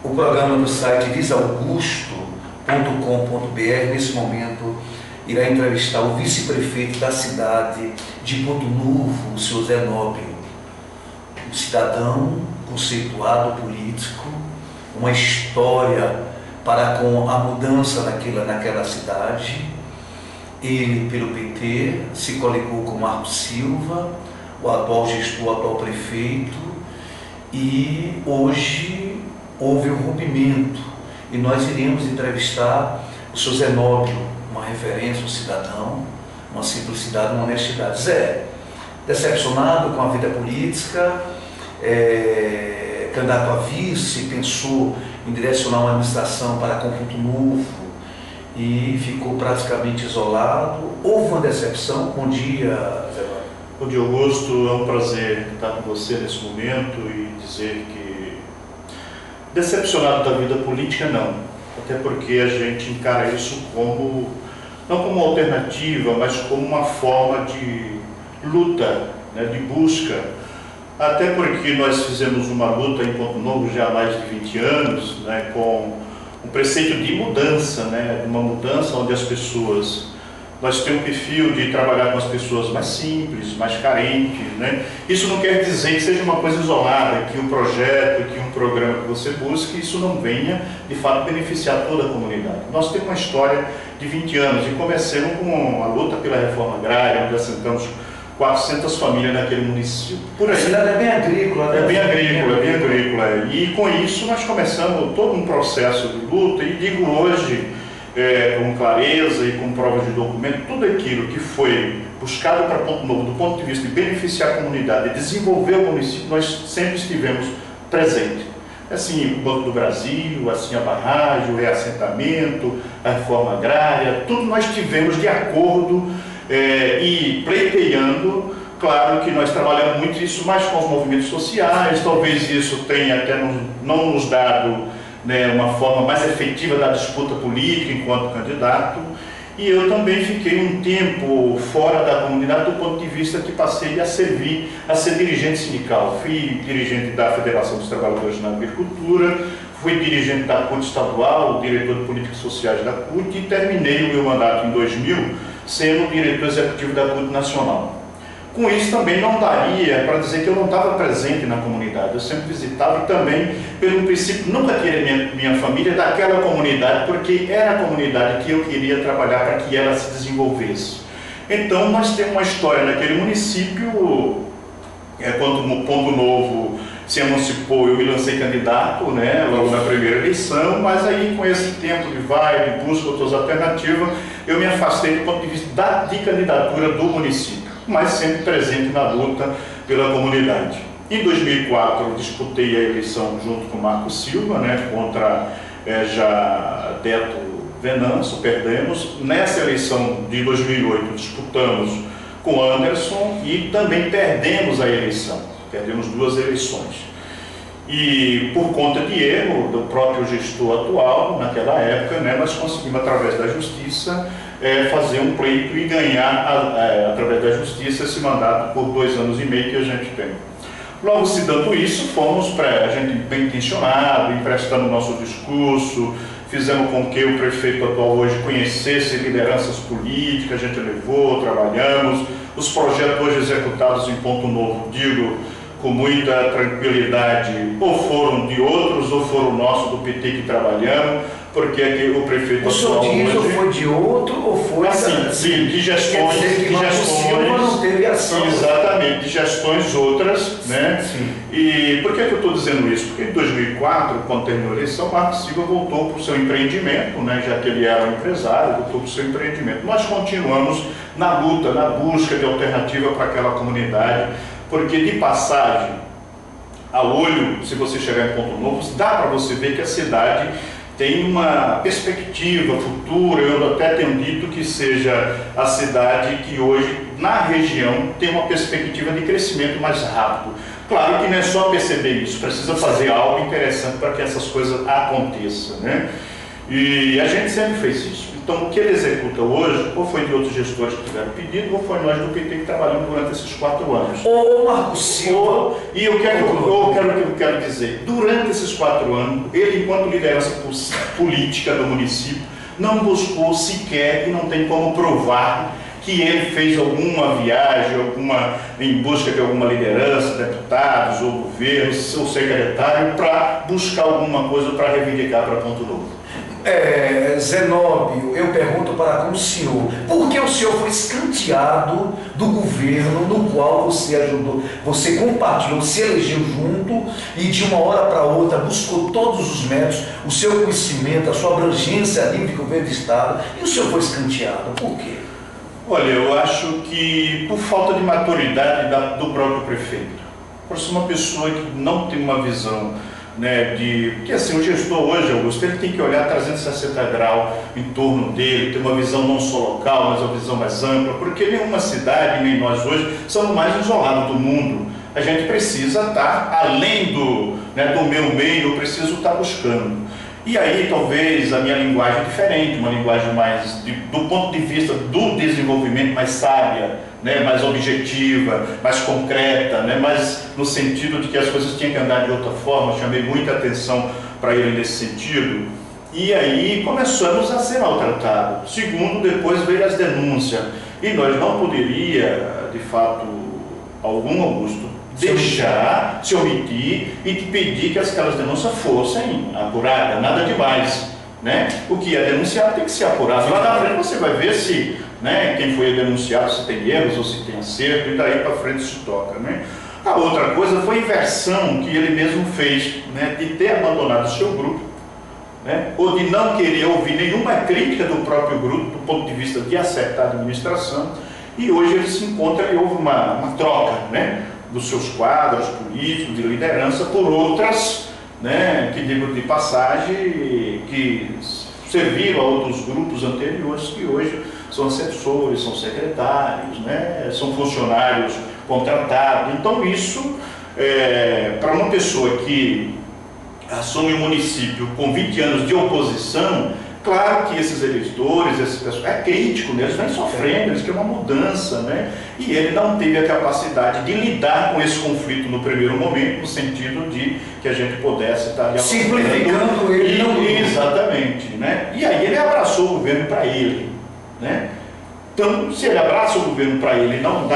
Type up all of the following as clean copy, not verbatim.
O programa no site visaugusto.com.br, nesse momento, irá entrevistar o vice-prefeito da cidade de Ponto Novo, o senhor Zenóbio, um cidadão conceituado político, uma história para com a mudança naquela cidade. Ele, pelo PT, se coligou com Marco Silva, o atual gestor, o atual prefeito, e hoje houve um rompimento. E nós iremos entrevistar o senhor Zenóbio, uma referência, um cidadão, uma simplicidade, uma honestidade. Zé, decepcionado com a vida política, candidato a vice, pensou em direcionar uma administração para Ponto Novo e ficou praticamente isolado. Houve uma decepção? Bom dia, Zé. Bom dia, Augusto. É um prazer estar com você nesse momento e dizer que decepcionado da vida política, não. Até porque a gente encara isso como, não como uma alternativa, mas como uma forma de luta, né, de busca. Até porque nós fizemos uma luta em Ponto Novo já há mais de 20 anos, né, com um preceito de mudança, né, uma mudança onde as pessoas, nós temos um perfil de trabalhar com as pessoas mais simples, mais carentes, né. Isso não quer dizer que seja uma coisa isolada, que o projeto, que um programa que você busque, isso não venha, de fato, beneficiar toda a comunidade. Nós temos uma história de 20 anos e começamos com a luta pela reforma agrária, onde assentamos 400 famílias naquele município. Por aí. A cidade é bem agrícola, né? É bem agrícola. E com isso nós começamos todo um processo de luta, e digo hoje, com clareza e com provas de documento, tudo aquilo que foi buscado para Ponto Novo, do ponto de vista de beneficiar a comunidade e desenvolver o município, nós sempre estivemos presentes. Assim, o Banco do Brasil, assim, a barragem, o reassentamento, a reforma agrária, tudo nós tivemos de acordo e pleiteando. Claro que nós trabalhamos muito isso mais com os movimentos sociais, talvez isso tenha até não nos dado, né, uma forma mais efetiva da disputa política enquanto candidato. E eu também fiquei um tempo fora da comunidade do ponto de vista que passei a servir, a ser dirigente sindical. Fui dirigente da Federação dos Trabalhadores na Agricultura, fui dirigente da CUT estadual, diretor de políticas sociais da CUT, e terminei o meu mandato em 2000 sendo diretor executivo da CUT nacional. Com isso também não daria para dizer que eu não estava presente na comunidade. Eu sempre visitava e também, pelo princípio, nunca tirei minha família daquela comunidade, porque era a comunidade que eu queria trabalhar para que ela se desenvolvesse. Então nós temos uma história naquele município, quando o Ponto Novo se emancipou, eu me lancei candidato, né, logo na primeira eleição, mas aí com esse tempo de de busca de outras alternativas, eu me afastei do ponto de vista de candidatura do município, mas sempre presente na luta pela comunidade. Em 2004, eu disputei a eleição junto com Marco Silva, né, contra já Deto Venâncio, perdemos. Nessa eleição de 2008, disputamos com Anderson e também perdemos a eleição. Perdemos 2 eleições. E por conta de erro do próprio gestor atual, naquela época, né, nós conseguimos, através da justiça, fazer um pleito e ganhar, através da justiça, esse mandato por 2 anos e meio que a gente tem. Logo se dando isso, fomos a gente bem intencionado, emprestando o nosso discurso, fizemos com que o prefeito atual hoje conhecesse lideranças políticas, a gente levou, trabalhamos, os projetos hoje executados em Ponto Novo, digo, com muita tranquilidade, ou foram de outros, ou foram nossos do PT que trabalhamos, porque aqui o prefeito atual hoje... O senhor foi de outro, ou foi... Assim, de gestões... Silva não teve ação. Exatamente, de gestões outras, né? Sim. E por que eu estou dizendo isso? Porque em 2004, quando terminou a eleição, Marco Silva voltou para o seu empreendimento, né? Já que ele era um empresário, voltou para o seu empreendimento. Nós continuamos na luta, na busca de alternativa para aquela comunidade, porque de passagem, a olho, se você chegar em Ponto Novo, dá para você ver que a cidade tem uma perspectiva futura. Eu até tenho dito que seja a cidade que hoje, na região, tem uma perspectiva de crescimento mais rápido. Claro que não é só perceber isso, precisa fazer algo interessante para que essas coisas aconteçam, né? E a gente sempre fez isso. Então, o que ele executa hoje, ou foi de outros gestores que tiveram pedido, ou foi nós do PT que trabalhamos durante esses 4 anos. Ô Marcos Silva... E eu quero dizer, durante esses 4 anos, ele, enquanto liderança política do município, não buscou sequer, e não tem como provar, que ele fez alguma viagem, em busca de alguma liderança, deputados, ou governo, ou secretário, para buscar alguma coisa para reivindicar para Ponto Novo. Zenóbio, eu pergunto para o senhor, por que o senhor foi escanteado do governo no qual você ajudou, você compartilhou, se elegeu junto e de uma hora para outra buscou todos os métodos, o seu conhecimento, a sua abrangência a nível de governo de Estado, e o senhor foi escanteado? Por quê? Olha, eu acho que por falta de maturidade do próprio prefeito. Por ser uma pessoa que não tem uma visão, né, porque assim, o gestor hoje, Augusto, ele tem que olhar 360 graus em torno dele, ter uma visão não só local, mas uma visão mais ampla, porque nenhuma cidade, nem nós hoje, somos mais isolados do mundo. A gente precisa estar além do meu meio, eu preciso estar buscando. E aí talvez a minha linguagem é diferente, uma linguagem mais, do ponto de vista do desenvolvimento, mais sábia, né, mais objetiva, mais concreta, né, mais no sentido de que as coisas tinham que andar de outra forma. Eu chamei muita atenção para ele nesse sentido. E aí começamos a ser maltratados. Segundo, depois veio as denúncias. E nós não poderia, de fato, algum Augusto, deixar, se omitir e de pedir que aquelas denúncias fossem apuradas, nada demais, né? O que é denunciado tem que ser apurado. Lá na frente você vai ver se, né, quem foi denunciado, se tem erros ou se tem acerto, e daí para frente se toca, né? A outra coisa foi a inversão que ele mesmo fez, né, de ter abandonado o seu grupo, né, ou de não querer ouvir nenhuma crítica do próprio grupo, do ponto de vista de acertar a administração, e hoje ele se encontra e houve uma troca, né, dos seus quadros políticos, de liderança, por outras, né, que digo de passagem, que serviram a outros grupos anteriores, que hoje são assessores, são secretários, né, são funcionários contratados. Então isso, para uma pessoa que assume um município com 20 anos de oposição, claro que esses eleitores, essas pessoas, é crítico, né? Eles vêm sofrendo, eles querem uma mudança, né? E ele não teve a capacidade de lidar com esse conflito no primeiro momento, no sentido de que a gente pudesse estar simplificando ele, não... Exatamente, né? E aí ele abraçou o governo para ele, né? Então, se ele abraça o governo para ele, não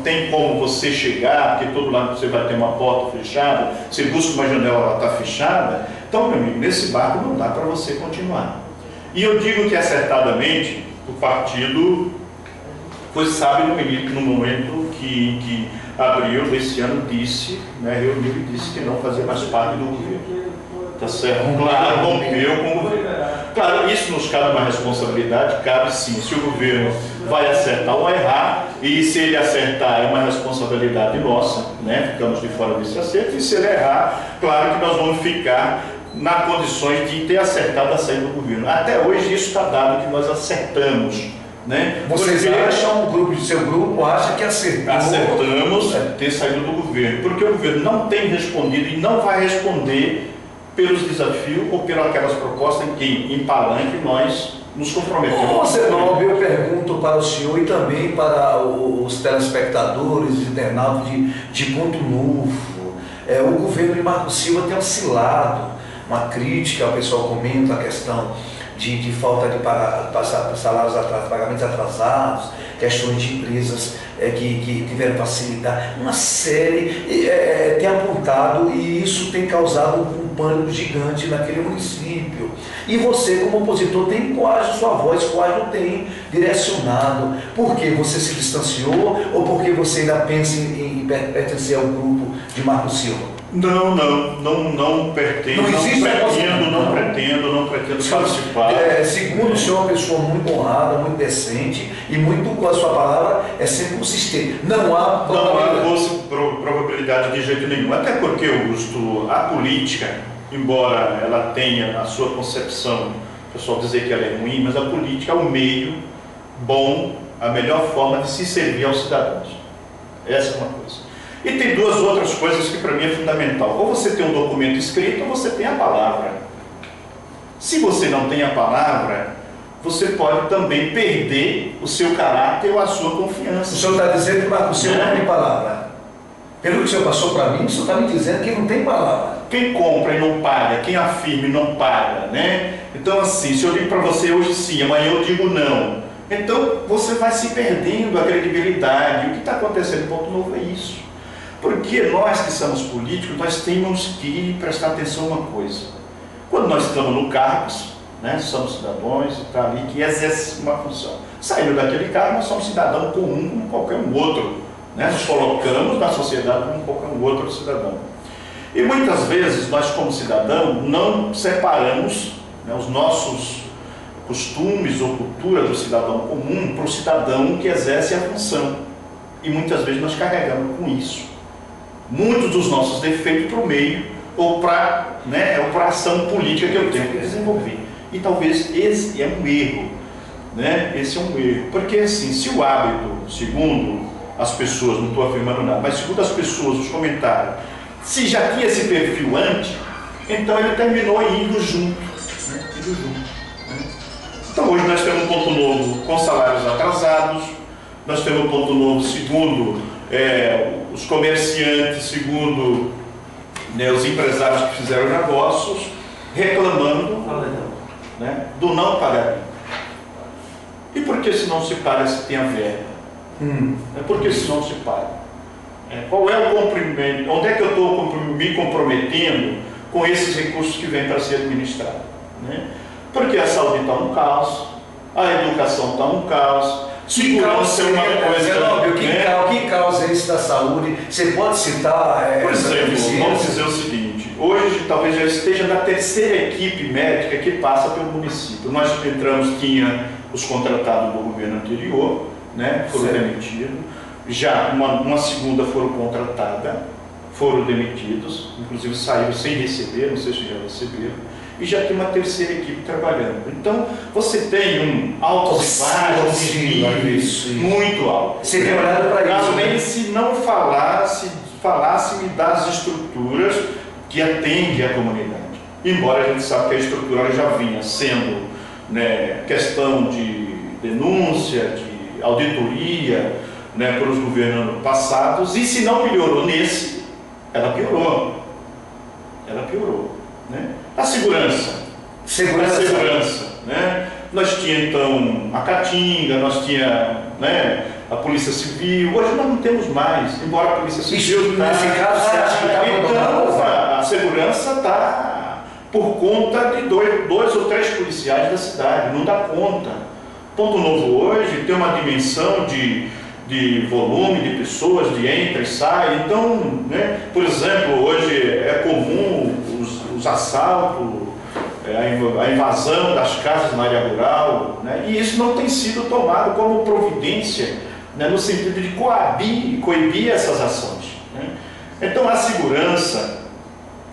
tem como você chegar, porque todo lado você vai ter uma porta fechada, você busca uma janela, ela está fechada. Então, meu amigo, nesse barco não dá para você continuar. E eu digo que acertadamente o partido foi sábio no momento que abril desse ano disse, né, reuniu e disse que não fazia mais parte do governo. Tá certo? Claro, rompeu com o governo. Claro, isso nos cabe uma responsabilidade, cabe sim, se o governo vai acertar ou errar, e se ele acertar é uma responsabilidade nossa, né? Ficamos de fora desse acerto, e se ele errar, claro que nós vamos ficar nas condições de ter acertado a saída do governo. Até hoje isso está dado que nós acertamos, né? Vocês acham, seu grupo acha que acertamos ter saído do governo, porque o governo não tem respondido e não vai responder pelos desafios ou pelas aquelas propostas em palanque nós nos comprometemos. Zenóbio, eu pergunto para o senhor e também para os telespectadores, internautas de Ponto Novo. O governo de Marcos Silva tem oscilado, uma crítica, o pessoal comenta a questão de falta de salários atrasados, pagamentos atrasados, questões de empresas que tiveram facilidade, uma série tem apontado, e isso tem causado um pânico gigante naquele município. E você, como opositor, tem quase sua voz, quase não tem direcionado. Por que você se distanciou ou porque você ainda pensa em pertencer ao grupo de Marcos Silva? Não pretendo, não pretendo participar. Segundo o senhor, é uma pessoa muito honrada, muito decente e muito, com a sua palavra, é sempre consistente. Não há probabilidade de jeito nenhum. Até porque, Augusto, a política, embora ela tenha a sua concepção, o pessoal dizer que ela é ruim, mas a política é o meio bom, a melhor forma de se servir aos cidadãos. Essa é uma coisa. E tem duas outras coisas que para mim é fundamental. Ou você tem um documento escrito ou você tem a palavra. Se você não tem a palavra, você pode também perder o seu caráter ou a sua O confiança. senhor está dizendo que o senhor não tem palavra. Pelo que o senhor passou para mim, o senhor está me dizendo que não tem palavra. Quem compra e não paga, quem afirma e não paga, né? Então assim, se eu digo para você hoje sim, amanhã eu digo não, então você vai se perdendo a credibilidade. O que está acontecendo em Ponto Novo é isso. Porque nós que somos políticos, nós temos que prestar atenção a uma coisa. Quando nós estamos no cargos, né, somos cidadãos e está ali que exerce uma função. Saindo daquele cargo, nós somos cidadão comum como qualquer um outro, né? Nos colocamos na sociedade como qualquer um outro cidadão. E muitas vezes nós, como cidadão, não separamos, né, os nossos costumes ou cultura do cidadão comum para o cidadão que exerce a função. E muitas vezes nós carregamos com isso muitos dos nossos defeitos para o meio ou para, né, a ação política que eu tenho que desenvolver. E talvez esse é um erro, né? Esse é um erro. Porque assim, se o hábito, segundo as pessoas, não estou afirmando nada, mas segundo as pessoas, os comentários, se já tinha esse perfil antes, então ele terminou indo junto, né? Indo junto, né? Então hoje nós temos um Ponto Novo com salários atrasados, nós temos um Ponto Novo segundo os comerciantes, segundo, né, os empresários que fizeram negócios, reclamando, né, do não pagamento. E por que se não se paga se tem a verba? Por que se não se paga? Qual é o cumprimento? Onde é que eu estou me comprometendo com esses recursos que vêm para ser administrados? Né? Porque a saúde está um caos, a educação está um caos, segurança é uma coisa... Que causa isso da saúde? Você pode citar... Por exemplo, vamos dizer o seguinte, hoje talvez já esteja na terceira equipe médica que passa pelo município. Nós entramos, tinha os contratados do governo anterior, né, foram demitidos, já uma segunda foram contratadas, foram demitidos, inclusive saíram sem receber, não sei se já receberam, e já tem uma terceira equipe trabalhando. Então, você tem um altos e baixos, muito alto. Você tem olhado para isso? Além se não falasse-me das estruturas que atendem a comunidade. Embora a gente saiba que a estrutura já vinha sendo, né, questão de denúncia, de auditoria, né, pelos governos passados, e se não melhorou nesse, ela piorou. Ela piorou. Né? A segurança, né? Nós tínhamos então a Caatinga, nós tínhamos, né, a Polícia Civil, hoje nós não temos mais, embora a Polícia Civil nesse caso, então a segurança está por conta de dois ou três policiais da cidade, não dá conta. Ponto Novo hoje tem uma dimensão de volume de pessoas, de entra e sai. Então, né, por exemplo, hoje é comum os assaltos, a invasão das casas na área rural, né, e isso não tem sido tomado como providência, né, no sentido de coibir essas ações. Né. Então a segurança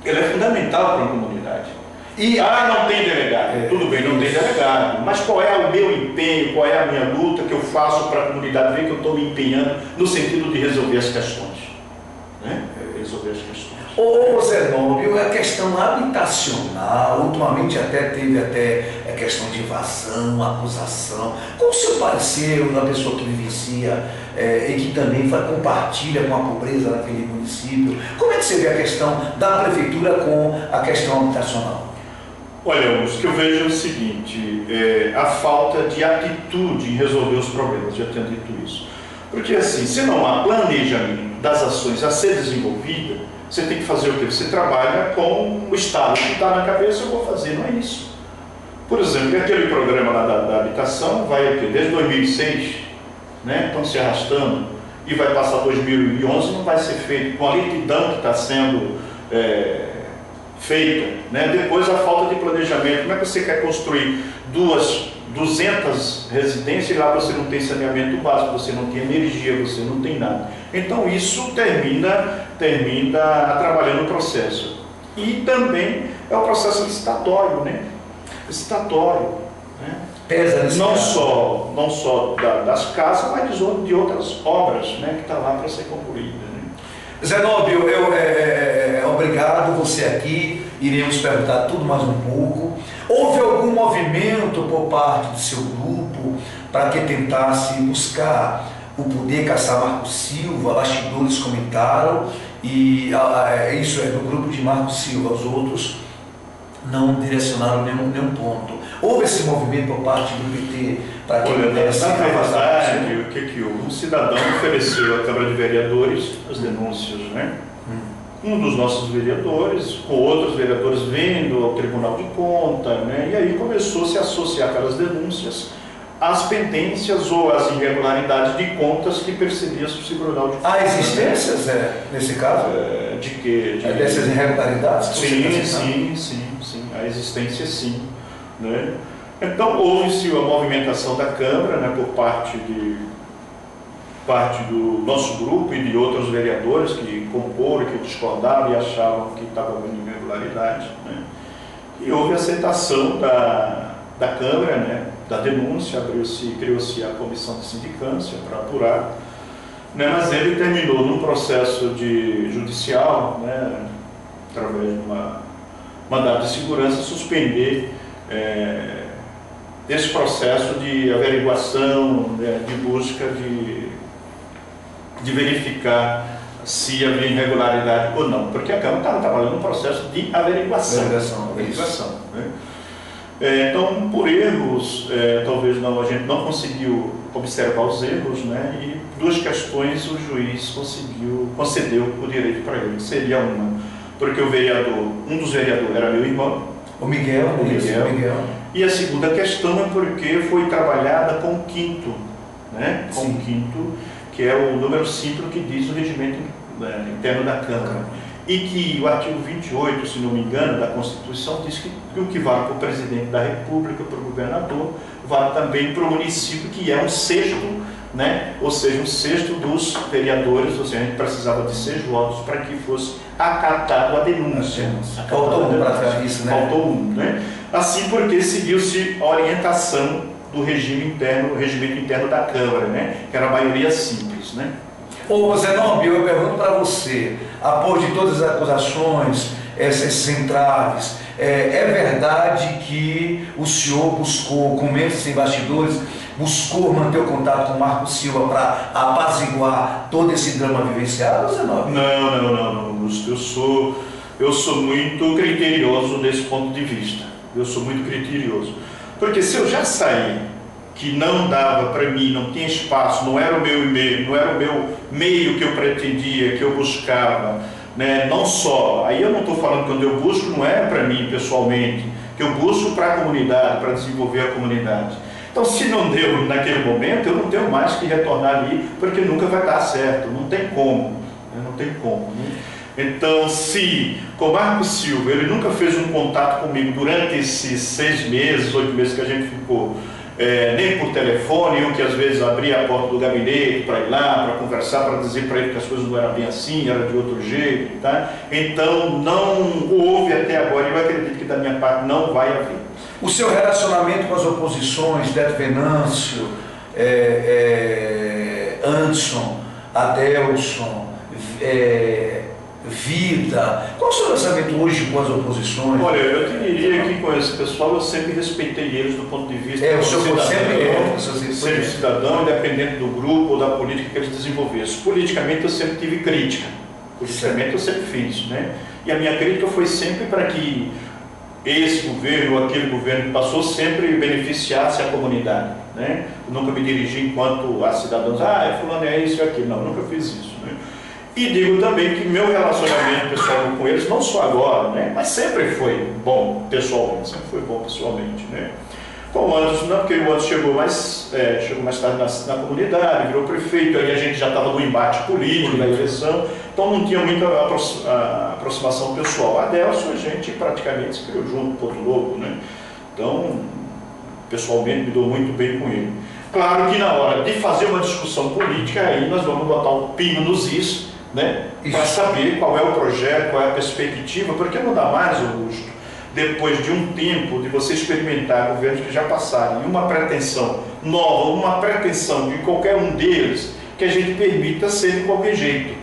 ela é fundamental para a comunidade. E não tem delegado, tudo bem, não tem delegado, mas qual é o meu empenho, qual é a minha luta que eu faço para a comunidade ver que eu estou me empenhando no sentido de resolver as questões, né? Resolver as questões. Ô Zenóbio, a questão habitacional, ultimamente teve a questão de invasão, acusação. Qual o seu parecer da pessoa que vivencia e que também compartilha com a pobreza naquele município? Como é que você vê a questão da prefeitura com a questão habitacional? Olha, o que eu vejo é o seguinte, a falta de atitude em resolver os problemas, já tenho dito isso. Porque assim, se não há planejamento das ações a ser desenvolvida, você tem que fazer o quê? Você trabalha com o Estado que está na cabeça, eu vou fazer, não é isso. Por exemplo, aquele programa lá da habitação vai desde 2006, né? Estão se arrastando, e vai passar 2011, não vai ser feito com a lentidão que está sendo feita, né? Depois a falta de planejamento. Como é que você quer construir 200 residências e lá você não tem saneamento básico, você não tem energia, você não tem nada? Então isso termina atrapalhando o processo. E também é o processo licitatório, né? Licitatório, né? Pesa não só das casas, mas de outras obras, né, que está lá para ser concluída. Né? Zenóbio, obrigado você aqui. iremos perguntar tudo mais um pouco. Houve algum movimento por parte do seu grupo para que tentasse buscar o poder, caçar Marco Silva? Bastidores comentaram, e isso é do grupo de Marco Silva, os outros não direcionaram nenhum ponto. Houve esse movimento por parte do PT para que pudesse afastar? O que houve? Um cidadão ofereceu à Câmara de Vereadores as denúncias, né? Um dos nossos vereadores, com outros vereadores vindo ao Tribunal de Contas, né? E aí começou a se associar aquelas denúncias às pendências ou às irregularidades de contas que percebia o Tribunal de Contas. Há existências, nesse caso? De quê? Dessas irregularidades? Sim. A existência, sim. Né? Então, houve-se a movimentação da Câmara, né, por parte do nosso grupo e de outros vereadores que comporam, que discordavam e achavam que estava havendo irregularidade. Né? E houve aceitação da Câmara, né, da denúncia, criou-se a comissão de sindicância para apurar, né, mas ele terminou num processo judicial, né, através de uma mandado de segurança, suspender esse processo de averiguação, né, de busca de verificar se havia irregularidade ou não, porque a Câmara estava trabalhando num processo de averiguação. Né? Então, por erros, talvez a gente não conseguiu observar os erros, né? E duas questões o juiz concedeu o direito para ele. Seria uma, porque um dos vereadores era meu irmão, o Miguel. E a segunda questão é porque foi trabalhada com o quinto, né? Com o quinto, que é o número 5 que diz o regimento interno da Câmara. E que o artigo 28, se não me engano, da Constituição diz que o que vale para o presidente da República, para o governador, vale também para o município, que é um sexto, né? Ou seja, um sexto dos vereadores, ou seja, a gente precisava de 6 votos para que fosse acatado a denúncia. Faltou um para isso, né? Faltou um, né? Assim, porque seguiu-se a orientação do regimento interno da Câmara, né? Que era a maioria simples, né? Ô Zenobio, eu pergunto para você, após de todas as acusações, esses entraves, é verdade que o senhor buscou, com meses sem bastidores, buscou manter o contato com o Marco Silva para apaziguar todo esse drama vivenciado, Zenobio? Não, eu sou muito criterioso nesse ponto de vista. Eu sou muito criterioso. Porque se eu já saí que não dava para mim, não tinha espaço, não era o meu e-mail, não era o meu meio que eu pretendia, que eu buscava, né? Não só, aí eu não estou falando que quando eu busco não é para mim pessoalmente, que eu busco para a comunidade, para desenvolver a comunidade. Então, se não deu naquele momento, eu não tenho mais que retornar ali, porque nunca vai dar certo, não tem como, né? Não tem como, né? Então, se com Marco Silva ele nunca fez um contato comigo durante esses 6 meses, 8 meses que a gente ficou, nem por telefone, eu que às vezes abria a porta do gabinete para ir lá, para conversar, para dizer para ele que as coisas não eram bem assim, era de outro jeito, tá? Então não houve até agora, e eu acredito que da minha parte não vai haver. O seu relacionamento com as oposições, Beto Venâncio, Anderson, Adelson, Vida, qual o seu relacionamento hoje com as oposições? Olha, eu te diria que com esse pessoal eu sempre respeitei eles do ponto de vista o senhor sempre cidadão, independente do grupo ou da política que eles desenvolvessem. Politicamente eu sempre tive crítica, politicamente eu sempre fiz, né? E a minha crítica foi sempre para que esse governo ou aquele governo que passou sempre beneficiasse a comunidade, né? Eu nunca me dirigi enquanto a cidadãos, fulano é isso e aquilo, não, eu nunca fiz isso, né? E digo também que meu relacionamento pessoal com eles, não só agora, né, mas sempre foi bom pessoalmente, né. Com o Anderson, não, porque o Anderson chegou mais tarde na comunidade, virou prefeito, aí a gente já estava no embate político da eleição, então não tinha muita aproximação pessoal. A Adelson, a gente praticamente se criou junto, Porto Novo, né, então pessoalmente me dou muito bem com ele. Claro que na hora de fazer uma discussão política, aí nós vamos botar o pino nos is, né, para saber qual é o projeto, qual é a perspectiva, porque não dá mais, Augusto, depois de um tempo de você experimentar governos que já passaram, e uma pretensão nova, uma pretensão de qualquer um deles, que a gente permita ser de qualquer jeito,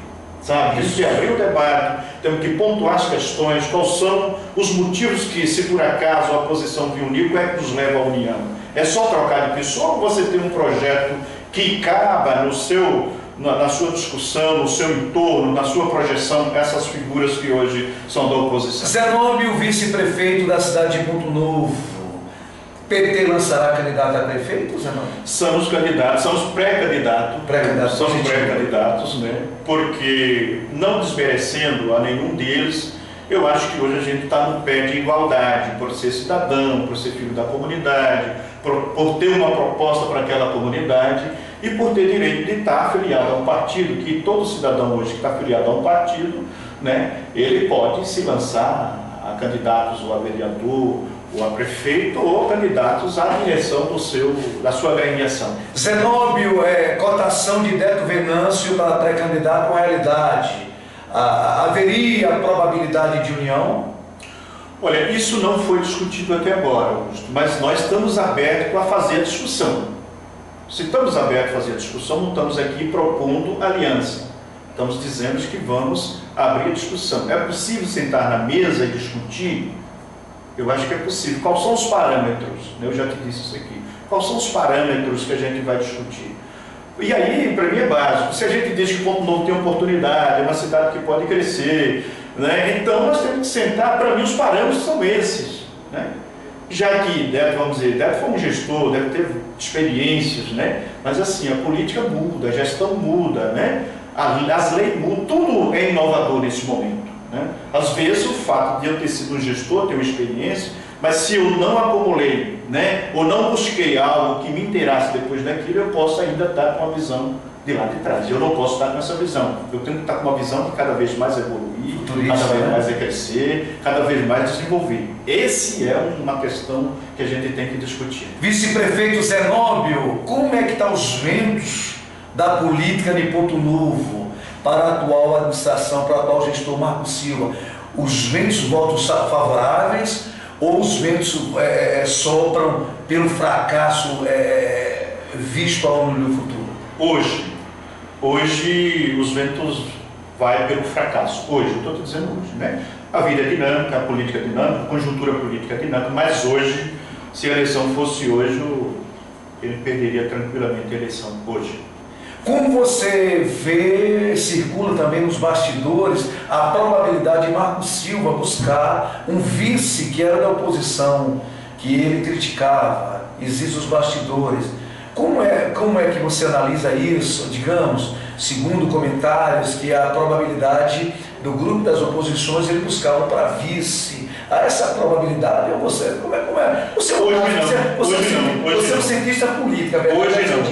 sabe? A gente abrir o debate, temos que pontuar as questões, quais são os motivos que, se por acaso a oposição vir unir, qual é que nos leva à união? É só trocar de pessoa ou você tem um projeto que caba no seu, na sua discussão, no seu entorno, na sua projeção, essas figuras que hoje são da oposição? Zenóbio, vice-prefeito da cidade de Ponto Novo. PT lançará candidato a prefeito, Zenóbio? Somos candidatos, somos pré-candidatos. Somos pré-candidatos, né? Porque, não desmerecendo a nenhum deles, eu acho que hoje a gente está no pé de igualdade, por ser cidadão, por ser filho da comunidade, por ter uma proposta para aquela comunidade e por ter direito de estar afiliado a um partido, que todo cidadão hoje que está afiliado a um partido, né, ele pode se lançar a candidatos ou a vereador, ou a prefeito, ou candidatos à direção da sua agremiação. Zenóbio, cotação de Deto Venâncio para pré-candidato uma realidade. Haveria probabilidade de união? Olha, isso não foi discutido até agora, Augusto, mas nós estamos abertos a fazer a discussão. Se estamos abertos a fazer a discussão, não estamos aqui propondo aliança. Estamos dizendo que vamos abrir a discussão. É possível sentar na mesa e discutir? Eu acho que é possível. Quais são os parâmetros? Eu já te disse isso aqui. Quais são os parâmetros que a gente vai discutir? E aí, para mim é básico. Se a gente diz que Ponto Novo tem oportunidade, é uma cidade que pode crescer, né? Então nós temos que sentar, para mim os parâmetros são esses, né? Já que Deto, vamos dizer, Deto foi um gestor, deve ter experiências, né? Mas assim, a política muda, a gestão muda, né? As leis mudam, tudo é inovador nesse momento, né? Às vezes o fato de eu ter sido um gestor, ter uma experiência, mas se eu não acumulei, né, ou não busquei algo que me interesse depois daquilo, eu posso ainda estar com uma visão de lá de trás. Eu não posso estar com essa visão. Eu tenho que estar com uma visão de cada vez mais evoluir, cada vez mais crescer, cada vez mais desenvolver. Esse é uma questão que a gente tem que discutir. Vice-prefeito Zenóbio, como é que estão os ventos da política de Ponto Novo para a atual administração, para o atual gestor Marco Silva? Os ventos votos favoráveis ou os ventos sopram pelo fracasso visto ao longo do futuro? Hoje os ventos vai pelo fracasso. Hoje, eu estou te dizendo hoje, né? A vida é dinâmica, a política é dinâmica, a conjuntura política é dinâmica, mas hoje, se a eleição fosse hoje, ele perderia tranquilamente a eleição hoje. Como você vê, circula também nos bastidores, a probabilidade de Marco Silva buscar um vice que era da oposição, que ele criticava, existem os bastidores. Como é que você analisa isso, digamos, segundo comentários, que a probabilidade do grupo das oposições ele buscava para vice? Há essa probabilidade, ou você, como é? Você é um cientista político,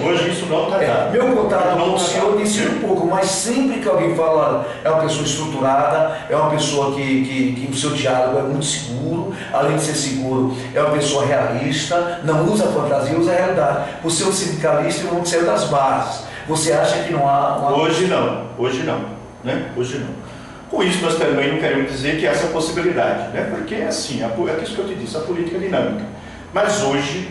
Hoje isso não está dado. Meu contato com o senhor disse um pouco, mas sempre que alguém fala, é uma pessoa estruturada, é uma pessoa que o seu diálogo é muito seguro, além de ser seguro, é uma pessoa realista, não usa fantasia, usa a realidade. Por ser um sindicalista e um homem das bases, você acha que não há uma... Hoje não, né? Hoje não. Com isso, nós também não queremos dizer que essa é a possibilidade, né? Porque, assim, é isso que eu te disse, a política é dinâmica. Mas hoje,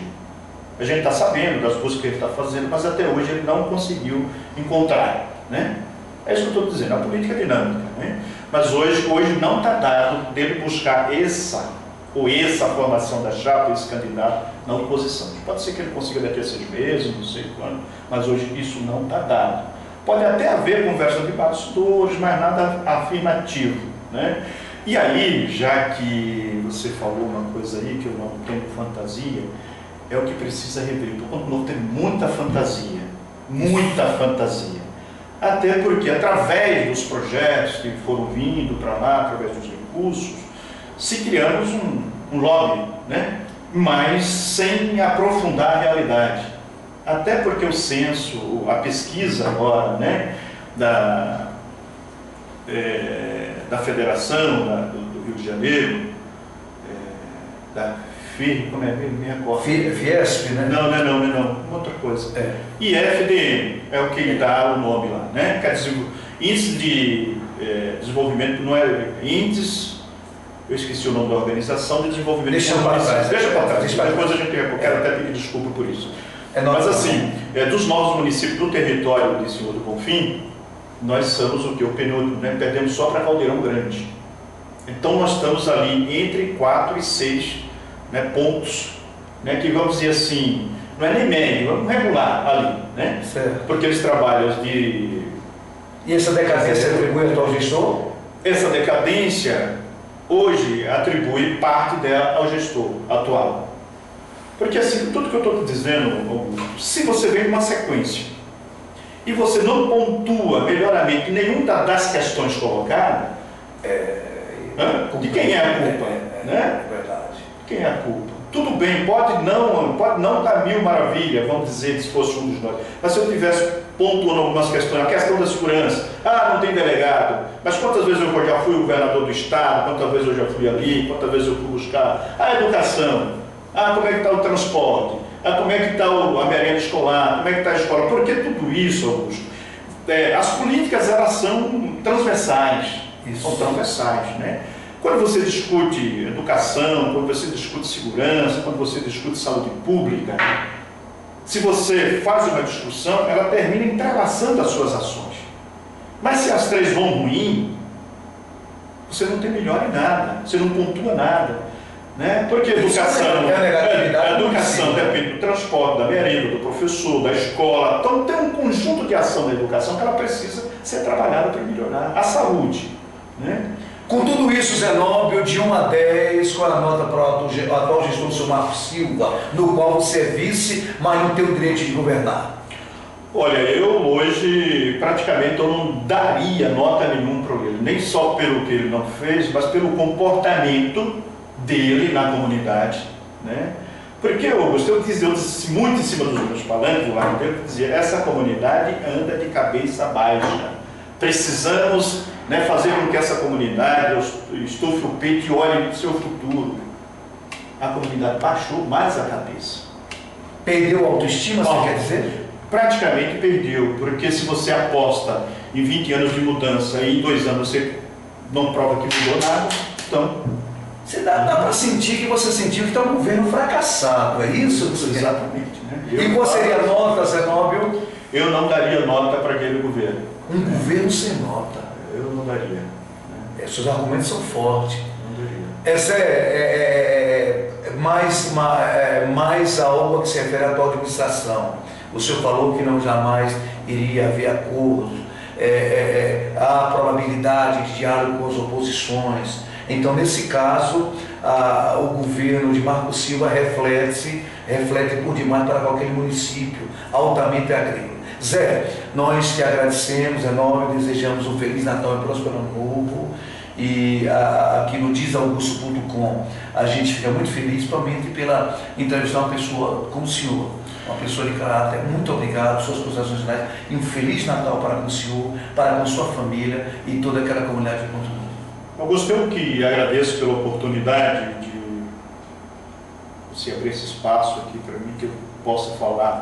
a gente está sabendo das coisas que ele está fazendo, mas até hoje ele não conseguiu encontrar, né? É isso que eu estou dizendo, a política é dinâmica, né? Mas hoje não está dado dele buscar essa formação da chapa, esse candidato na oposição. Pode ser que ele consiga daqui a 6 meses, não sei quando, mas hoje isso não está dado. Pode até haver conversa de bastidores, mas nada afirmativo, né? E aí, já que você falou uma coisa aí que eu não tenho fantasia, é o que precisa rever. O Ponto Novo tem muita fantasia, até porque através dos projetos que foram vindo para lá, através dos recursos, se criamos um lobby, né? Mas sem aprofundar a realidade. Até porque o censo, a pesquisa agora, né, da Federação do Rio de Janeiro, da FIR, como é mesmo? Me recordo. Fiesp, né? Não, outra coisa. IFDM é o que dá o nome lá, né? Quer dizer, índice de desenvolvimento, não é índice, eu esqueci o nome da organização, de desenvolvimento. Deixa para trás. Depois a gente, eu quero até pedir desculpa por isso. Mas assim, dos novos municípios do território de Senhor do Bonfim, nós somos o que? O penúltimo, né? Perdemos só para Caldeirão Grande. Então nós estamos ali entre 4 e 6, né, pontos, né, que vamos dizer assim, não é nem médio, vamos regular ali, né? Certo. Porque eles trabalham de... E essa decadência atribui ao atual gestor? Essa decadência, hoje, atribui parte dela ao gestor atual. Porque assim, tudo que eu estou te dizendo, Augusto, se você vem numa sequência e você não pontua melhoramento em nenhuma das questões colocadas, de quem é a culpa? Né? É verdade. De quem é a culpa? Tudo bem, pode não estar mil maravilha, vamos dizer, se fosse um dos nós. Mas se eu tivesse pontuando algumas questões, a questão da segurança, não tem delegado, mas quantas vezes eu já fui o governador do estado, quantas vezes eu já fui ali, quantas vezes eu fui buscar a educação, como é que está o transporte, como é que está a merenda escolar, como é que está a escola, porque tudo isso, Augusto, as políticas elas são transversais, são transversais, né? Quando você discute educação, quando você discute segurança, quando você discute saúde pública, se você faz uma discussão, ela termina entrelaçando as suas ações. Mas se as três vão ruim, você não tem melhor em nada, você não pontua nada. Né? Porque a educação depende do transporte, da merenda, do professor, da escola. Então tem um conjunto de ação da educação que ela precisa ser trabalhada para melhorar. A saúde. Né? Com tudo isso, Zenóbio, de 1 a 10, qual é a nota para o atual gestor do seu Marcos Silva, no qual você é vice, mas não tem o direito de governar? Olha, eu hoje praticamente eu não daria nota nenhuma para ele, nem só pelo que ele não fez, mas pelo comportamento dele na comunidade, né? Porque, Augusto, eu disse muito em cima dos meus palanques lá, eu dizia, essa comunidade anda de cabeça baixa. Precisamos, né, fazer com que essa comunidade estufe o peito e olhe para o seu futuro. A comunidade baixou mais a cabeça. Perdeu a autoestima, você quer dizer? Praticamente perdeu, porque se você aposta em 20 anos de mudança e em 2 anos você não prova que mudou nada, então... Dá para sentir que você sentiu que está um governo fracassado, é isso? Exatamente. Né? E qual seria a nota, Zenóbio? Eu não daria nota para aquele governo. Um governo sem nota? Eu não daria. Né? Seus argumentos são fortes. Não daria. Essa é mais algo que se refere à atual administração. O senhor falou que não jamais iria haver acordo, há probabilidade de diálogo com as oposições. Então, nesse caso, o governo de Marcos Silva reflete por demais para qualquer município altamente agrícola. Zé, nós te agradecemos, enorme, desejamos um Feliz Natal e próspero Ano Novo. E aqui no dizaugusto.com a gente fica muito feliz, principalmente pela entrevistar uma pessoa como o senhor, uma pessoa de caráter. Muito obrigado, suas considerações finais, e um Feliz Natal para com o senhor, para com sua família e toda aquela comunidade de Ponto Novo. Augusto, eu que agradeço pela oportunidade de você abrir esse espaço aqui para mim, que eu possa falar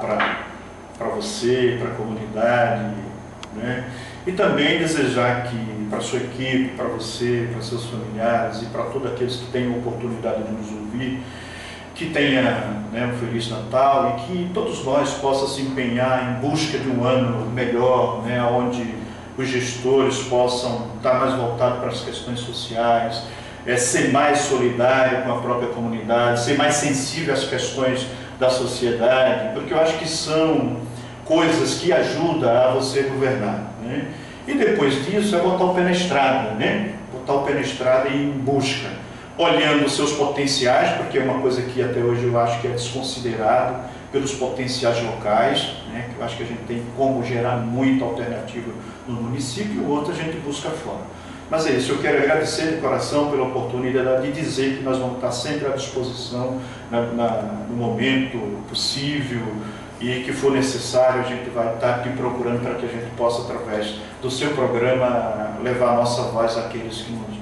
para você, para a comunidade, né? E também desejar que para a sua equipe, para você, para seus familiares e para todos aqueles que tenham a oportunidade de nos ouvir, que tenha, né, um Feliz Natal e que todos nós possamos se empenhar em busca de um ano melhor, né, onde os gestores possam estar mais voltados para as questões sociais, ser mais solidário com a própria comunidade, ser mais sensível às questões da sociedade, porque eu acho que são coisas que ajudam a você governar, né? E depois disso é botar o pé na estrada, né? Botar o pé na estrada e ir em busca, olhando os seus potenciais, porque é uma coisa que até hoje eu acho que é desconsiderado pelos potenciais locais, né? Que eu acho que a gente tem como gerar muita alternativa no município, e o outro a gente busca fora. Mas é isso, eu quero agradecer de coração pela oportunidade de dizer que nós vamos estar sempre à disposição no momento possível e que for necessário, a gente vai estar aqui procurando para que a gente possa, através do seu programa, levar a nossa voz àqueles que nos